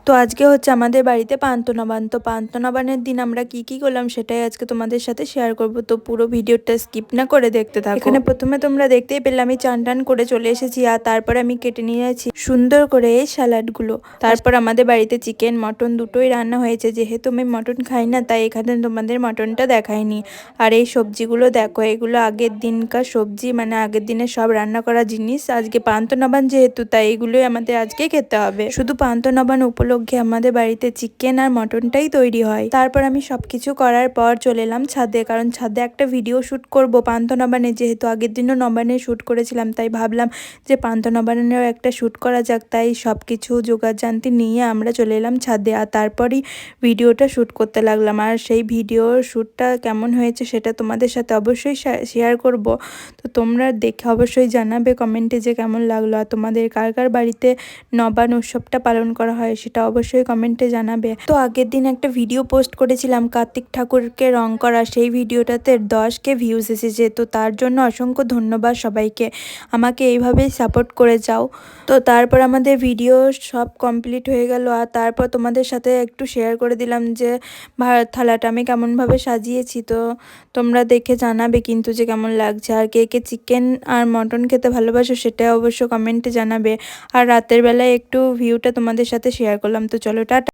তো আজকে হচ্ছে আমাদের বাড়িতে পান্তুনবান। তো পান্তুনবানের দিন আমরা কি কি করলাম সেটাই আজকে তোমাদের সাথে শেয়ার করব। তো পুরো ভিডিওটা স্কিপ না করে দেখতে থাকো। এখানে প্রথমে তোমরা দেখতেই পেলে আমি চান টান করে চলে এসেছি, আর তারপরে আমি কেটে নিয়েছি সুন্দর করে এই স্যালাডগুলো। তারপর আমাদের বাড়িতে চিকেন মটন দুটোই রান্না হয়েছে। যেহেতু আমি মটন খাই না তাই এখানে তোমাদের মটনটা দেখাইনি। আর এই সবজিগুলো দেখো, এগুলো আগের দিনকার সবজি, মানে আগের দিনের সব রান্না করা জিনিস। আজকে পান্তুনবান যেহেতু তাই এগুলোই আমাদের আজকে খেতে হবে। শুধু পান্তুনবান উপলক্ষে আমাদের বাড়িতে চিকেন আর মটনটাই তৈরি হয়। তারপর আমি সবকিছু করার পর চলে এলাম ছাদে, কারণ ছাদে একটা ভিডিও শুট করব পান্তুনবানে। যেহেতু আগের দিনও নবানে শুট করেছিলাম তাই ভাবলাম যে পান্তুনবানেরও একটা শুট করা যাক। তাই সবকিছু জোগাড়যন্ত্র নিয়ে আমরা চলে এলাম ছাদে, আর তারপরই ভিডিওটা শুট করতে লাগলাম। আর সেই ভিডিওর শ্যুটটা কেমন হয়েছে সেটা তোমাদের সাথে অবশ্যই শেয়ার করব। তো তোমরা দেখে অবশ্যই জানাবে কমেন্টে যে কেমন লাগলো। আর তোমাদের কার কার বাড়িতে নবান উৎসবটা পালন করা হয় সেটা অবশ্যই কমেন্টে জানাবে। তো আগের দিন একটা ভিডিও পোস্ট করেছিলাম কার্তিক ঠাকুরকে রং করা, সেই ভিডিওটাতে 10K ভিউজ এসেছে। তো তার জন্য অসংখ্য ধন্যবাদ সবাইকে, আমাকে এইভাবেই সাপোর্ট করে যাও। তো তারপর আমাদের ভিডিও সব কমপ্লিট হয়ে গেল, আর তারপর তোমাদের সাথে একটু শেয়ার করে দিলাম যে ভাত থালাটা আমি কেমনভাবে সাজিয়েছি। তো তোমরা দেখে জানাবে কিন্তু যে কেমন লাগছে। আর কে কে চিকেন আর মটন খেতে ভালোবাসো সেটা অবশ্য কমেন্টে জানাবে। আর রাতের বেলায় একটু ভিউটা তোমাদের সাথে শেয়ার করলাম। তো চলো টাটা।